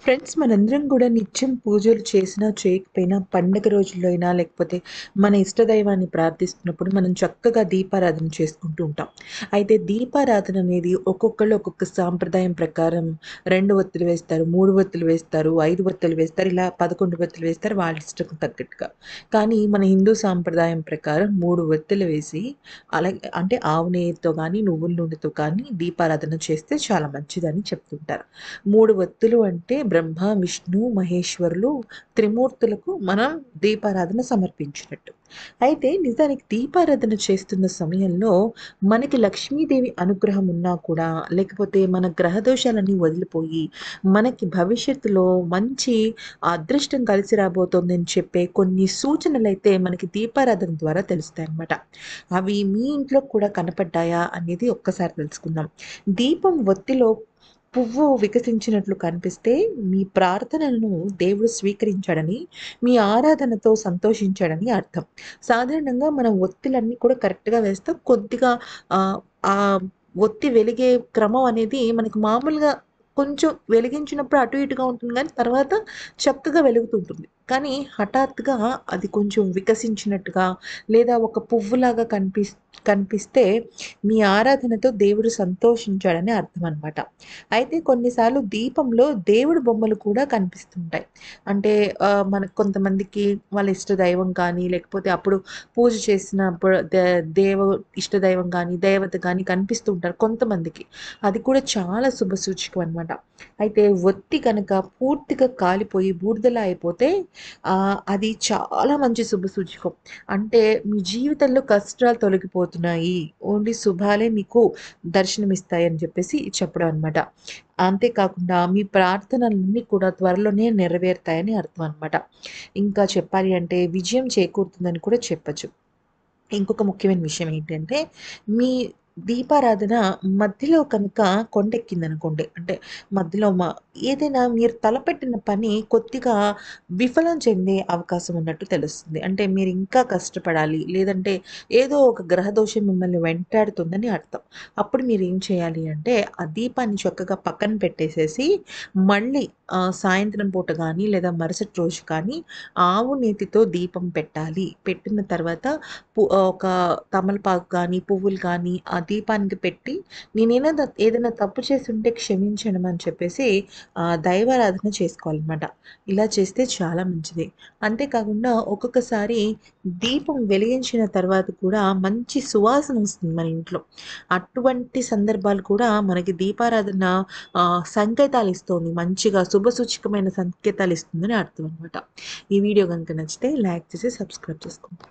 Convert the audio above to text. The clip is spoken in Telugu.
ఫ్రెండ్స్ మనందరం కూడా నిత్యం పూజలు చేసినా చేయకపోయినా పండగ రోజుల్లో అయినా లేకపోతే మన ఇష్టదైవాన్ని ప్రార్థిస్తున్నప్పుడు మనం చక్కగా దీపారాధన చేసుకుంటూ ఉంటాం. అయితే దీపారాధన అనేది ఒక్కొక్కళ్ళు ఒక్కొక్క సాంప్రదాయం ప్రకారం 2 ఒత్తులు వేస్తారు, 3 ఒత్తులు వేస్తారు, 5 ఒత్తులు వేస్తారు, ఇలా 11 ఒత్తులు వేస్తారు వాళ్ళ ఇష్టం తగ్గట్టుగా. కానీ మన హిందూ సాంప్రదాయం ప్రకారం 3 ఒత్తులు వేసి అలాగే అంటే ఆవు నెయ్యితో కానీ నువ్వుల నూనెతో కానీ దీపారాధన చేస్తే చాలా మంచిదని చెప్తుంటారు. 3 ఒత్తులు అంటే బ్రహ్మ, విష్ణు, మహేశ్వరులు త్రిమూర్తులకు మనం దీపారాధన సమర్పించినట్టు. అయితే నిజానికి దీపారాధన చేస్తున్న సమయంలో మనకి లక్ష్మీదేవి అనుగ్రహం ఉన్నా కూడా లేకపోతే మన గ్రహ దోషాలన్నీ వదిలిపోయి మనకి భవిష్యత్తులో మంచి అదృష్టం కలిసి రాబోతోందని చెప్పే కొన్ని సూచనలైతే మనకి దీపారాధన ద్వారా తెలుస్తాయన్నమాట. అవి మీ ఇంట్లో కూడా కనపడ్డాయా అనేది ఒక్కసారి తెలుసుకుందాం. దీపం ఒత్తిలో పువ్వు వికసించినట్లు కనిపిస్తే మీ ప్రార్థనలను దేవుడు స్వీకరించాడని, మీ ఆరాధనతో సంతోషించాడని అర్థం. సాధారణంగా మనం ఒత్తులన్నీ కూడా కరెక్ట్‌గా వేస్తాం. కొద్దిగా ఆహ్, ఆ ఒత్తి వెలిగే క్రమం అనేది మనకు మామూలుగా కొంచెం వెలిగించినప్పుడు అటు ఇటుగా ఉంటుంది గానీ, తర్వాత చక్కగా వెలుగుతూ ఉంటుంది. కానీ హఠాత్తుగా అది కొంచెం వికసించినట్టుగా లేదా ఒక పువ్వులాగా కనిపిస్తే మీ ఆరాధనతో దేవుడు సంతోషించాడని అర్థం అన్నమాట. అయితే కొన్నిసార్లు దీపంలో దేవుడి బొమ్మలు కూడా కనిపిస్తుంటాయి. అంటే మనకు కొంతమందికి వాళ్ళ ఇష్ట దైవం కానీ, లేకపోతే అప్పుడు పూజ చేసినప్పుడు దేవ ఇష్టదైవం గానీ, దేవత గానీ కనిపిస్తూ ఉంటారు కొంతమందికి. అది కూడా చాలా శుభ సూచకం అనమాట. అయితే ఒత్తి గనక పూర్తిగా కాలిపోయి బూడిదలా అయిపోతే అది చాలా మంచి శుభ సూచకం. అంటే మీ జీవితంలో కష్టాలు తొలగిపోతున్నాయి. ఓన్లీ శుభాలే మీకు దర్శనమిస్తాయని చెప్పేసి చెప్పడం అనమాట. అంతేకాకుండా మీ ప్రార్థనలన్నీ కూడా త్వరలోనే నెరవేరుతాయని అర్థం అనమాట. ఇంకా చెప్పాలి అంటే విజయం చేకూరుతుందని కూడా చెప్పొచ్చు. ఇంకొక ముఖ్యమైన విషయం ఏంటంటే, మీ దీపారాధన మధ్యలో కనుక కొండెక్కిందనుకోండి, అంటే మధ్యలో ఏదైనా మీరు తలపెట్టిన పని కొద్దిగా విఫలం చెందే అవకాశం ఉన్నట్టు తెలుస్తుంది. అంటే మీరు ఇంకా కష్టపడాలి, లేదంటే ఏదో ఒక గ్రహ దోషం మిమ్మల్ని వెంటాడుతుందని అర్థం. అప్పుడు మీరేం చేయాలి అంటే, ఆ దీపాన్ని చక్కగా పక్కన పెట్టేసేసి, మళ్ళీ సాయంత్రం పూట గానీ, లేదా మరుసటి రోజు కానీ ఆవు నేతితో దీపం పెట్టాలి. పెట్టిన తర్వాత ఒక తమలపాకు గానీ, పువ్వులు కానీ ఆ దీపానికి పెట్టి ఏదైనా తప్పు చేసుంటే క్షమించడమని చెప్పేసి దైవారాధన చేసుకోవాలనమాట. ఇలా చేస్తే చాలా మంచిది. అంతేకాకుండా ఒక్కొక్కసారి దీపం వెలిగించిన తర్వాత కూడా మంచి సువాసన వస్తుంది మన ఇంట్లో. అటువంటి సందర్భాలు కూడా మనకి దీపారాధన సంకేతాలిస్తోంది. మంచిగా శుభసూచకమైన సంకేతాలిస్తుందని అర్థం అనమాట. ఈ వీడియో గనుక నచ్చితే లైక్ చేసి సబ్స్క్రైబ్ చేసుకోండి.